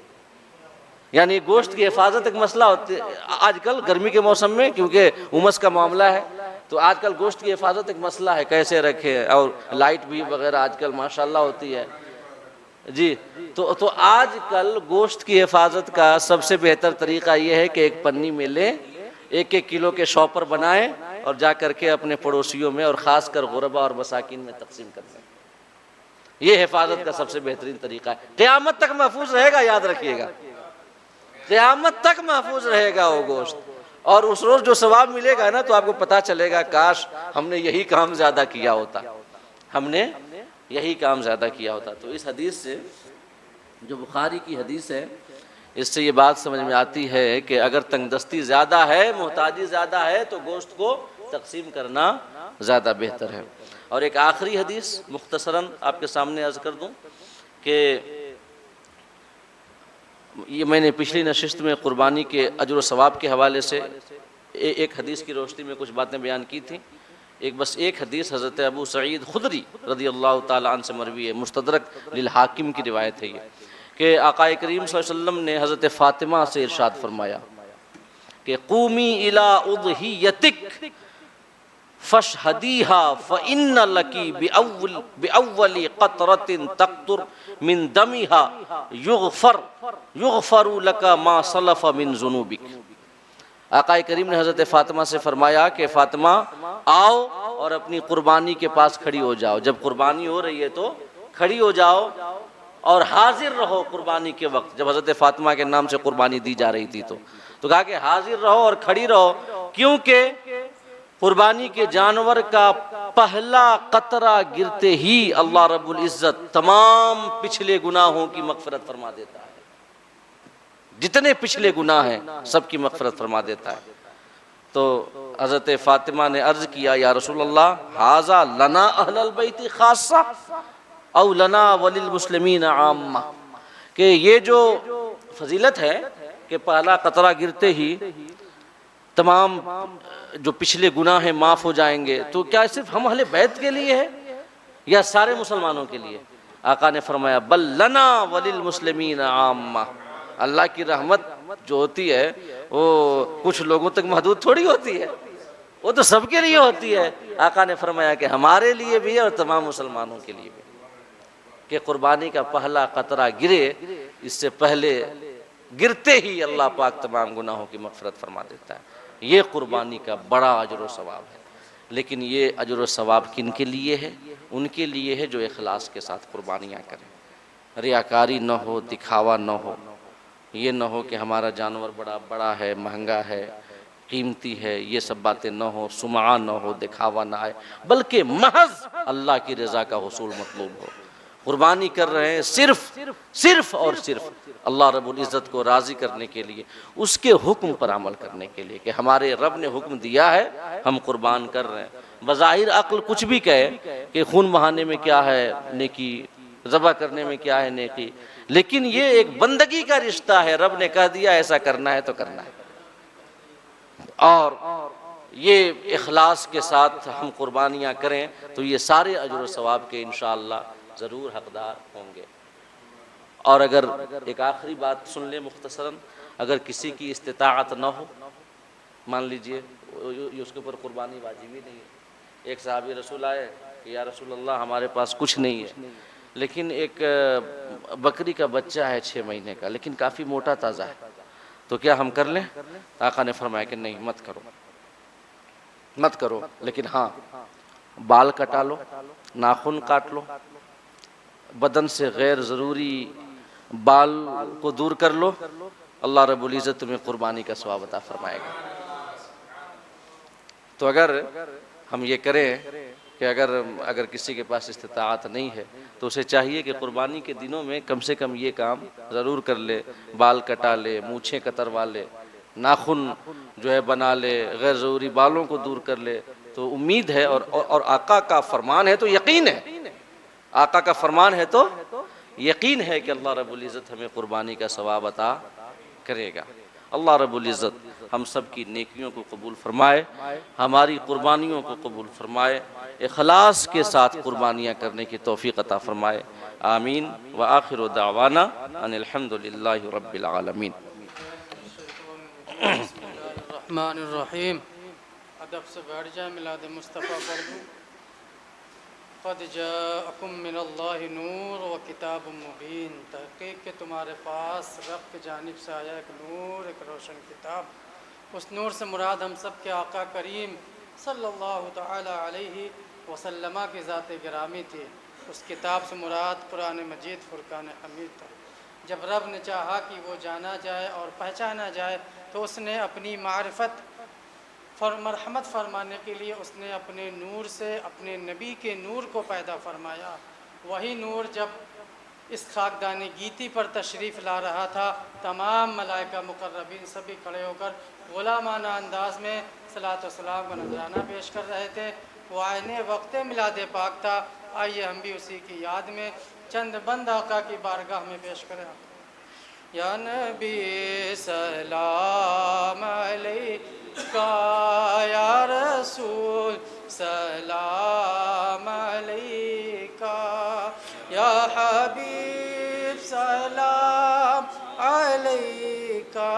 یعنی گوشت کی حفاظت ایک مسئلہ ہوتی ہے آج کل گرمی کے موسم میں، کیونکہ امس کا معاملہ ہے، تو آج کل گوشت کی حفاظت ایک مسئلہ ہے کیسے رکھے، اور لائٹ بھی وغیرہ آج کل ماشاءاللہ ہوتی ہے جی. تو آج کل گوشت کی حفاظت کا سب سے بہتر طریقہ یہ ہے کہ ایک پنی میں لیں، 1-1 کلو کے شاپر بنائیں اور جا کر کے اپنے پڑوسیوں میں اور خاص کر غربا اور مساکین میں تقسیم کر دیں. یہ حفاظت کا سب سے بہترین طریقہ ہے. قیامت تک محفوظ رہے گا، یاد رکھیے گا، قیامت تک محفوظ رہے گا وہ گوشت. اور اس روز جو ثواب ملے گا نا، تو آپ کو پتہ چلے گا کاش ہم نے یہی کام زیادہ کیا ہوتا. ہم نے یہی کام زیادہ کیا ہوتا۔ تو اس حدیث سے، جو بخاری کی حدیث ہے، اس سے یہ بات سمجھ میں آتی ہے کہ اگر تنگ دستی زیادہ ہے، محتاجی زیادہ ہے، تو گوشت کو تقسیم کرنا زیادہ بہتر ہے۔ اور ایک آخری حدیث مختصراً آپ کے سامنے عرض کر دوں کہ یہ میں نے پچھلی نشست میں قربانی کے اجر و ثواب کے حوالے سے ایک حدیث کی روشنی میں کچھ باتیں بیان کی تھیں۔ بس ایک حدیث حضرت ابو سعید خدری رضی اللہ تعالیٰ عنہ سے مروی ہے، مستدرک للحاکم کی روایت ہے یہ، کہ آقا کریم صلی اللہ علیہ وسلم نے حضرت فاطمہ سے ارشاد فرمایا کہ قومی الی اضحیتک فاشہدیہا فإن لکی بأول قطرۃ تقطر من دمہا یغفر لک ما سلف من ذنوبک۔ آقا کریم نے حضرت فاطمہ سے فرمایا کہ فاطمہ آؤ اور اپنی قربانی کے پاس کھڑی ہو جاؤ، جب قربانی ہو رہی ہے تو کھڑی ہو جاؤ اور حاضر رہو قربانی کے وقت۔ جب حضرت فاطمہ کے نام سے قربانی دی جا رہی تھی تو کہا کہ حاضر رہو اور کھڑی رہو، کیونکہ قربانی کے جانور کا پہلا قطرہ گرتے ہی اللہ رب العزت تمام پچھلے گناہوں کی مغفرت فرما دیتا ہے، جتنے پچھلے گناہ ہیں سب کی مغفرت فرما دیتا ہے۔ تو حضرت فاطمہ نے عرض کیا یا رسول اللہ ھذا لنا اہل البیت خاصہ او لنا وللمسلمین عامہ، کہ یہ جو فضیلت ہے کہ پہلا قطرہ گرتے ہی تمام جو پچھلے گناہ ہیں معاف ہو جائیں گے، تو کیا صرف ہم اہل بیت کے لیے ہے یا سارے مسلمانوں کے لیے؟ آقا نے فرمایا بل لنا وللمسلمین عامہ، اللہ کی رحمت جو ہوتی ہے وہ کچھ لوگوں تک محدود تھوڑی ہوتی ہے، وہ تو سب کے لیے ہوتی ہے۔ آقا نے فرمایا کہ ہمارے لیے بھی ہے اور تمام مسلمانوں کے لیے بھی، کہ قربانی کا پہلا قطرہ گرے اس سے پہلے گرتے ہی اللہ پاک تمام گناہوں کی مغفرت فرما دیتا ہے۔ یہ قربانی کا بڑا اجر و ثواب ہے۔ لیکن یہ اجر و ثواب کن کے لیے ہے؟ ان کے لیے ہے جو اخلاص کے ساتھ قربانیاں کریں، ریاکاری نہ ہو، دکھاوا نہ ہو، یہ نہ ہو کہ ہمارا جانور بڑا ہے، مہنگا ہے، قیمتی ہے، یہ سب باتیں نہ ہو، سمعہ نہ ہو، دکھاوا نہ آئے، بلکہ محض اللہ کی رضا کا حصول مطلوب ہو۔ قربانی کر رہے ہیں صرف اور صرف اللہ رب العزت کو راضی کرنے کے لیے، اس کے حکم پر عمل کرنے کے لیے، کہ ہمارے رب نے حکم دیا ہے ہم قربان کر رہے ہیں۔ بظاہر عقل کچھ بھی کہے کہ خون بہانے میں کیا ہے نیکی، ذبح کرنے میں کیا ہے نیکی، لیکن یہ ایک بندگی کا رشتہ ہے، رب نے کہہ دیا ایسا کرنا ہے تو کرنا ہے، اور یہ اخلاص کے ساتھ ہم قربانیاں کریں تو یہ سارے اجر و ثواب کے انشاءاللہ ضرور حقدار ہوں گے۔ اور اگر ایک آخری بات سن لیں مختصراً، اگر کسی کی استطاعت نہ ہو، مان لیجئے اس کے اوپر قربانی واجب ہی نہیں ہے، ایک صحابی رسول آئے کہ یا رسول اللہ ہمارے پاس کچھ نہیں ہے، لیکن ایک بکری کا بچہ ہے 6 مہینے کا، لیکن کافی موٹا تازہ ہے، تو کیا ہم کر لیں؟ آقا نے فرمایا کہ نہیں، مت کرو، لیکن ہاں بال کٹا لو، ناخن کاٹ لو، بدن سے غیر ضروری بال کو دور کر لو، اللہ رب العزت تمہیں قربانی کا ثواب عطا فرمائے گا۔ تو اگر ہم یہ کریں کہ اگر کسی کے پاس استطاعت نہیں ہے تو اسے چاہیے کہ قربانی کے دنوں میں کم سے کم یہ کام ضرور کر لے، بال کٹا لے، مونچھیں کتروا لے، ناخن جو ہے بنا لے، غیر ضروری بالوں کو دور کر لے، تو امید ہے اور آقا کا فرمان ہے تو یقین ہے، آقا کا فرمان ہے تو یقین ہے کہ اللہ رب العزت ہمیں قربانی کا ثواب عطا کرے گا۔ اللہ رب العزت ہم سب کی نیکیوں کو قبول فرمائے، ہماری قربانیوں کو قبول فرمائے، اخلاص کے ساتھ قربانیاں کرنے کی توفیق عطا فرمائے، آمین۔ وآخر دعوانا ان الحمد للہ رب العالمین۔ بسم اللہ الرحمن الرحیم۔ ادب سے بیٹھ جائیں، میلاد مصطفیٰ پڑھ دوں۔ قد جاءکم من اللہ نور و کتاب مبین، تحقیق کہ تمہارے پاس رب کی جانب سے آیا ایک نور، ایک روشن کتاب۔ اس نور سے مراد ہم سب کے آقا کریم صلی اللہ تعالی علیہ وسلم کی ذات گرامی تھی۔ اس کتاب سے مراد قرآن مجید فرقان حمید تھا۔ جب رب نے چاہا کہ وہ جانا جائے اور پہچانا جائے تو اس نے اپنی معرفت مرحمت فرمانے کے لیے اس نے اپنے نور سے اپنے نبی کے نور کو پیدا فرمایا۔ وہی نور جب اس خاکدان گیتی پر تشریف لا رہا تھا، تمام ملائکہ مقربین سبھی کھڑے ہو کر غلامانہ انداز میں صلاۃ و سلام کا نذرانہ پیش کر رہے تھے۔ وہ عین وقت میلاد پاک تھا۔ آئیے ہم بھی اسی کی یاد میں چند بند آقا کی بارگاہ میں پیش کریں۔ یا نبی سلام علیکہ، یا رسول سلام علیکہ، یا حبیب سلام علیکہ،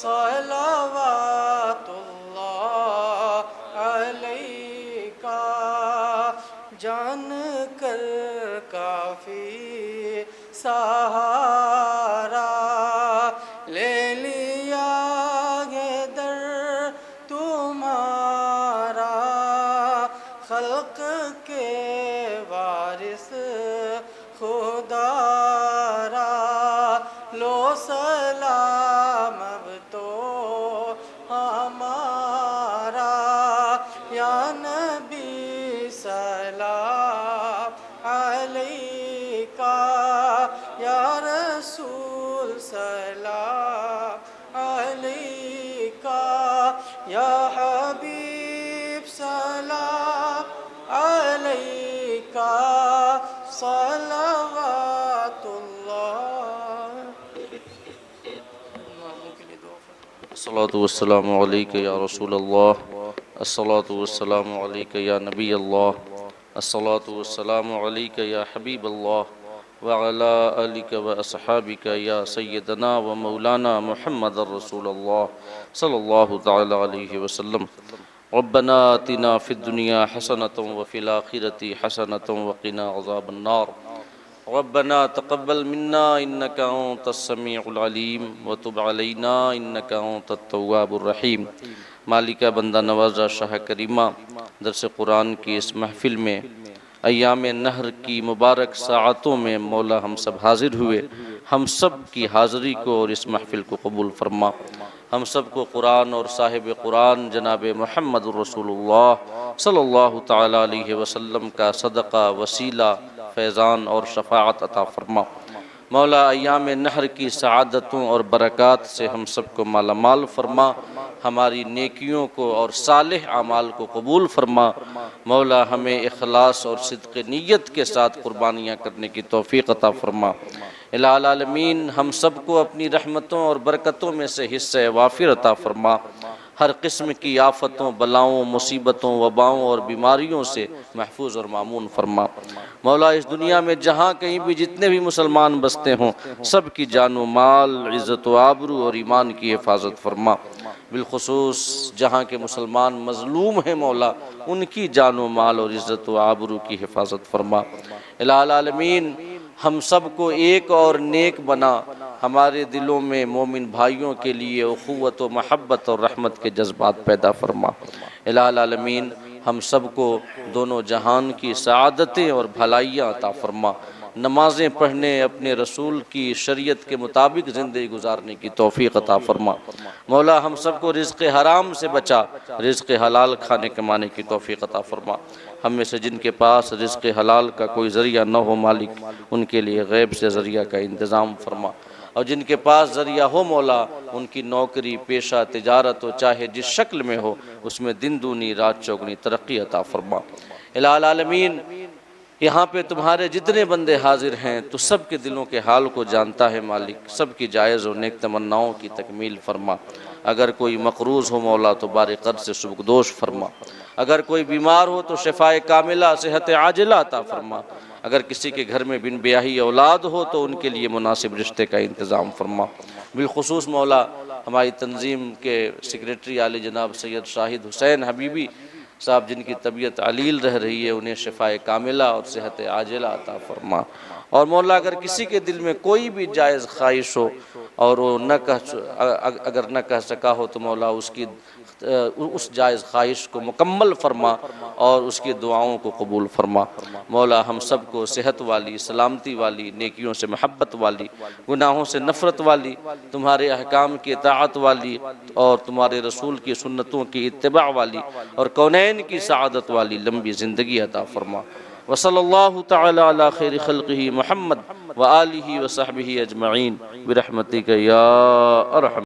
صلوات اللہ علیکہ، جان کر کافی سہارا لے لیا یہ در تمہارا، خلق کے وارث خدا را لو سلام اب تو ہمارا، یا نبی سلام علیکہ، یا رسول سلام علیکہ، یا حبیب سلام علیکہ، صلوات اللہ۔ الصلاة والسلام علیکہ یا رسول اللہ، الصلاة والسلام علیکہ یا نبی اللہ، الصلاة والسلام علیکہ یا حبیب اللہ، وعلی آلک و اصحابک یا سیدنا و مولانا محمد رسول اللہ صلی اللہ تعالی علیہ وسلم۔ ربنا آتنا فی الدنیا حسنۃ وفی الآخرۃ حسنۃ وقنا عذاب النار۔ ربنا تقبل منا انك انت السميع العليم وتب علينا انك انت التواب الرحیم۔ مالکہ بندہ نوازہ شاہ کریمہ، درس قرآن کی اس محفل میں ایام نہر کی مبارک ساعتوں میں مولا ہم سب حاضر ہوئے، ہم سب کی حاضری کو اور اس محفل کو قبول فرما۔ ہم سب کو قرآن اور صاحب قرآن جناب محمد الرسول اللہ صلی اللہ تعالی علیہ وسلم کا صدقہ، وسیلہ، فیضان اور شفاعت عطا فرما۔ مولا ایام نہر کی سعادتوں اور برکات سے ہم سب کو مالا مال فرما، ہماری نیکیوں کو اور صالح اعمال کو قبول فرما۔ مولا ہمیں اخلاص اور صدق نیت کے ساتھ قربانیاں کرنے کی توفیق عطا فرما۔ الہ العالمین ہم سب کو اپنی رحمتوں اور برکتوں میں سے حصہ وافر عطا فرما۔ ہر قسم کی آفتوں، بلاؤں، مصیبتوں، وباؤں اور بیماریوں سے محفوظ اور مامون فرما۔ مولا اس دنیا میں جہاں کہیں بھی جتنے بھی مسلمان بستے ہوں، سب کی جان و مال، عزت و آبرو اور ایمان کی حفاظت فرما۔ بالخصوص جہاں کے مسلمان مظلوم ہیں مولا، ان کی جان و مال اور عزت و آبرو کی حفاظت فرما۔ الہ العالمین ہم سب کو ایک اور نیک بنا، ہمارے دلوں میں مومن بھائیوں کے لیے اخوت و محبت اور رحمت کے جذبات پیدا فرما۔ الہ العالمین ہم سب کو دونوں جہان کی سعادتیں اور بھلائیاں عطا فرما۔ نمازیں پڑھنے، اپنے رسول کی شریعت کے مطابق زندگی گزارنے کی توفیق عطا فرما۔ مولا ہم سب کو رزق حرام سے بچا، رزق حلال کھانے کمانے کی توفیق عطا فرما۔ ہم میں سے جن کے پاس رزق حلال کا کوئی ذریعہ نہ ہو مالک، ان کے لیے غیب سے ذریعہ کا انتظام فرما، اور جن کے پاس ذریعہ ہو مولا، ان کی نوکری، پیشہ، تجارت ہو، چاہے جس شکل میں ہو، اس میں دن دونی رات چوگنی ترقی عطا فرما۔ الہ العالمین یہاں پہ تمہارے جتنے بندے حاضر ہیں تو سب کے دلوں کے حال کو جانتا ہے مالک، سب کی جائز و نیک تمناؤں کی تکمیل فرما۔ اگر کوئی مقروض ہو مولا تو بار قرض سے سبکدوش فرما، اگر کوئی بیمار ہو تو شفاء کاملہ، صحت عاجلہ عطا فرما، اگر کسی کے گھر میں بن بیاہی اولاد ہو تو ان کے لیے مناسب رشتے کا انتظام فرما۔ بالخصوص مولا ہماری تنظیم کے سیکریٹری عالی جناب سید شاہد حسین حبیبی صاحب، جن کی طبیعت علیل رہ رہی ہے، انہیں شفاء کاملہ اور صحت عاجلہ عطا فرما۔ اور مولا اگر کسی کے دل میں کوئی بھی جائز خواہش ہو اور وہ اگر نہ کہہ سکا ہو تو مولا اس جائز خواہش کو مکمل فرما اور اس کی دعاؤں کو قبول فرما۔ مولا ہم سب کو صحت والی، سلامتی والی، نیکیوں سے محبت والی، گناہوں سے نفرت والی، تمہارے احکام کی اطاعت والی اور تمہارے رسول کی سنتوں کی اتباع والی اور کونین کی سعادت والی لمبی زندگی عطا فرما۔ وصلی اللہ تعالی علی خیر خلقہ محمد وآلہ وصحبہ اجمعین برحمتک یا ارحم